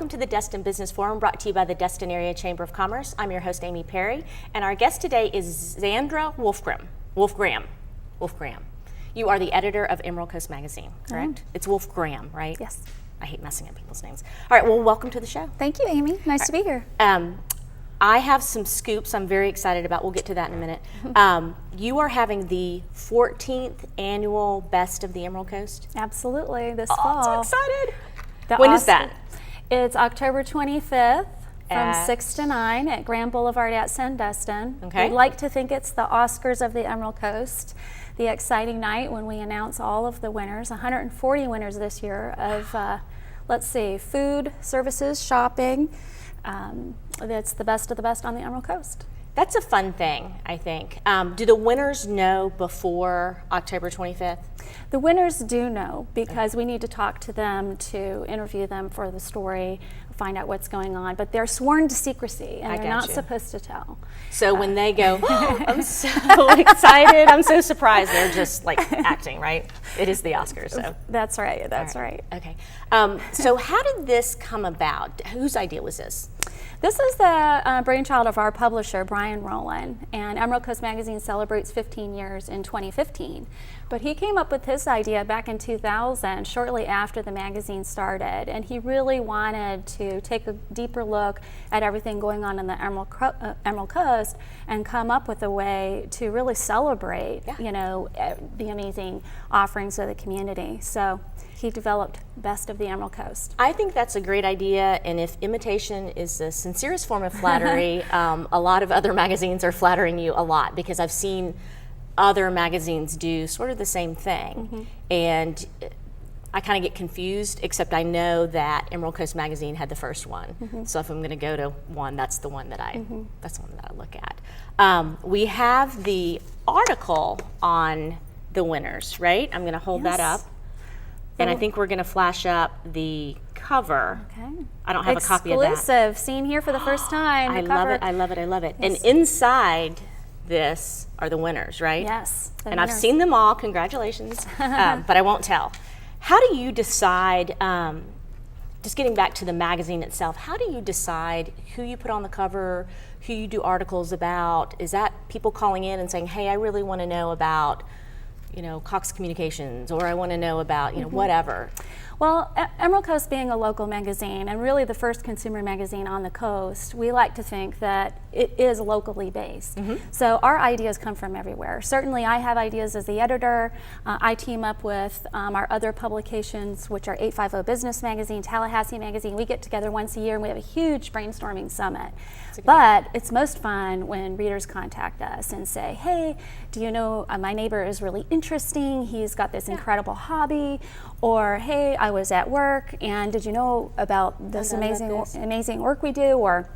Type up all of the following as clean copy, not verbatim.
welcome to the Destin Business Forum, brought to you by the Destin Area Chamber of Commerce. I'm your host, Amy Perry, and our guest today is Zandra Wolfgram. You are the editor of Emerald Coast Magazine, correct? It's Wolfgram, right? Yes. I hate messing up people's names. All right, well, welcome to the show. Thank you, Amy. Nice to be here. I have some scoops I'm very excited about. We'll get to that in a minute. You are having the 14th annual Best of the Emerald Coast? Absolutely, this fall. fall. I'm so excited. When is that? It's October 25th from 6 to 9 at Grand Boulevard at Sandestin. Okay. We'd like to think it's the Oscars of the Emerald Coast, the exciting night when we announce all of the winners, 140 winners this year of, let's see, food, services, shopping. That's the best of the best on the Emerald Coast. That's a fun thing, I think. Do the winners know before October 25th? The winners do know because we need to talk to them to interview them for the story, find out what's going on, but they're sworn to secrecy and they're not supposed to tell. So when they go, oh, I'm so excited, I'm so surprised, they're just like acting, right? It is the Oscars, so. That's right, that's right. Okay, so how did this come about? Whose idea was this? This is the brainchild of our publisher, Brian Rowland, and Emerald Coast Magazine celebrates 15 years in 2015. But he came up with this idea back in 2000, shortly after the magazine started, and he really wanted to take a deeper look at everything going on in the Emerald Coast and come up with a way to really celebrate, you know, the amazing offerings of the community. So he developed Best of the Emerald Coast. I think that's a great idea, and if imitation is the sincerest form of flattery, a lot of other magazines are flattering you a lot, because I've seen other magazines do sort of the same thing, and I kind of get confused, except I know that Emerald Coast Magazine had the first one. So if I'm going to go to one, that's the one that I look at. We have the article on the winners, right? I'm going to hold that up. And I think we're going to flash up the cover. Okay. I don't have a copy of that. Exclusive, seen here for the first time. I love it, I love it, I love it. Yes. And inside this are the winners, right? Yes. And I've seen them all, congratulations, but I won't tell. How do you decide, just getting back to the magazine itself, how do you decide who you put on the cover, who you do articles about? Is that people calling in and saying, hey, I really want to know about, you know, Cox Communications, or I want to know about, you know, whatever? Well, Emerald Coast being a local magazine and really the first consumer magazine on the coast, we like to think that it is locally based. So our ideas come from everywhere. Certainly I have ideas as the editor. I team up with our other publications, which are 850 Business Magazine, Tallahassee Magazine. We get together once a year and we have a huge brainstorming summit. But it's most fun when readers contact us and say, hey, do you know, my neighbor is really interesting, he's got this incredible hobby, or hey, I was at work and did you know about this amazing work we do, or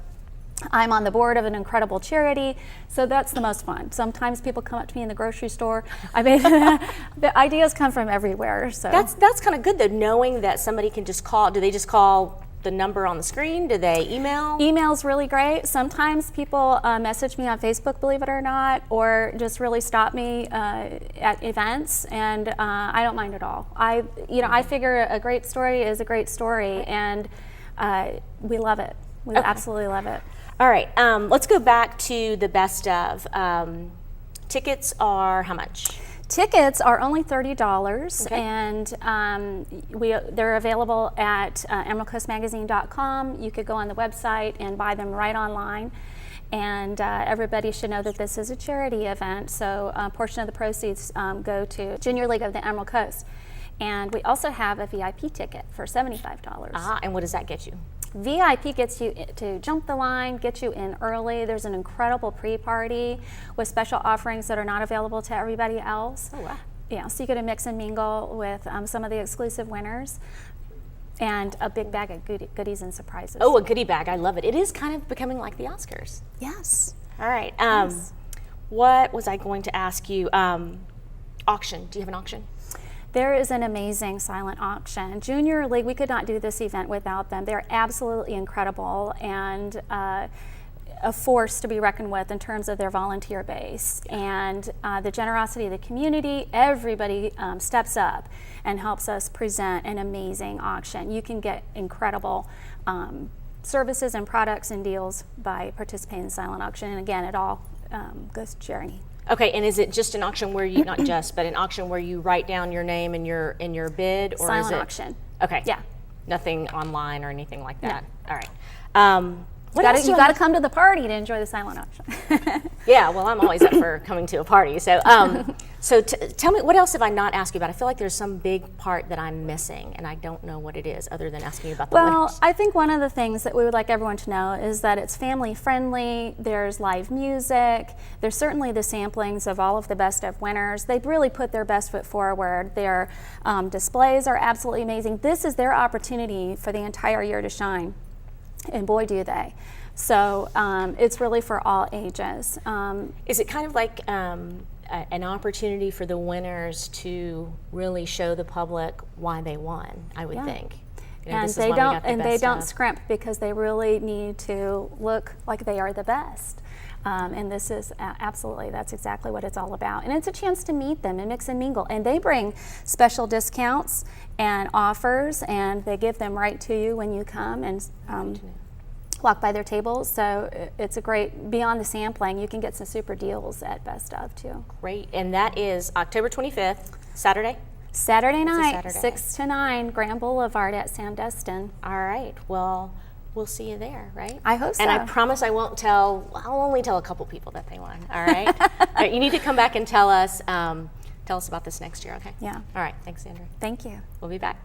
I'm on the board of an incredible charity. So that's the most fun. Sometimes people come up to me in the grocery store. I mean, the ideas come from everywhere. So that's kind of good though, knowing that somebody can just call. Do they just call the number on the screen? Do they email? Email's really great. Sometimes people message me on Facebook, believe it or not, or just really stop me at events, and I don't mind at all. I figure a great story is a great story, and we love it. We absolutely love it. All right, let's go back to the best of. Tickets are how much? Tickets are only $30, and they're available at emeraldcoastmagazine.com. You could go on the website and buy them right online. And everybody should know that this is a charity event, so a portion of the proceeds go to Junior League of the Emerald Coast. And we also have a VIP ticket for $75. And what does that get you? VIP gets you to jump the line, get you in early. There's an incredible pre-party with special offerings that are not available to everybody else. Oh, wow. Yeah, so you get to mix and mingle with some of the exclusive winners, and a big bag of goodies and surprises. Oh, a goodie bag. I love it. It is kind of becoming like the Oscars. Yes. All right. What was I going to ask you? Auction. Do you have an auction? There is an amazing silent auction. Junior League, we could not do this event without them. They're absolutely incredible, and a force to be reckoned with in terms of their volunteer base and the generosity of the community. Everybody steps up and helps us present an amazing auction. You can get incredible services and products and deals by participating in the silent auction. And again, it all goes to charity. Okay, and is it just an auction where you, not just, but an auction where you write down your name and your bid? Or Silent is it auction. Okay. Yeah. Nothing online or anything like that. No. All right. What else do You I got to have- come to the party to enjoy the silent auction. Yeah, well, I'm always up for coming to a party. So, tell me, what else have I not asked you about? I feel like there's some big part that I'm missing, and I don't know what it is, other than asking you about the Well, winners. I think one of the things that we would like everyone to know is that it's family friendly. There's live music. There's certainly the samplings of all of the best of winners. They really put their best foot forward. Their displays are absolutely amazing. This is their opportunity for the entire year to shine, and boy, do they. So it's really for all ages. Is it kind of like an opportunity for the winners to really show the public why they won? I would think. You know, And this is they why we don't got the and they best don't of. scrimp because they really need to look like they are the best. And this is absolutely, that's exactly what it's all about. And it's a chance to meet them and mix and mingle. And they bring special discounts and offers, and they give them right to you when you come and walk by their tables. So it's a great, beyond the sampling, you can get some super deals at Best Of too. Great, and that is October 25th, Saturday? Saturday night, Saturday. 6 to 9, Grand Boulevard at Sandestin. All right, well, we'll see you there, right? I hope so. And I promise I won't tell, I'll only tell a couple people that they won, all right? All right, you need to come back and tell us about this next year, okay? Yeah. All right, thanks, Zandra. Thank you. We'll be back.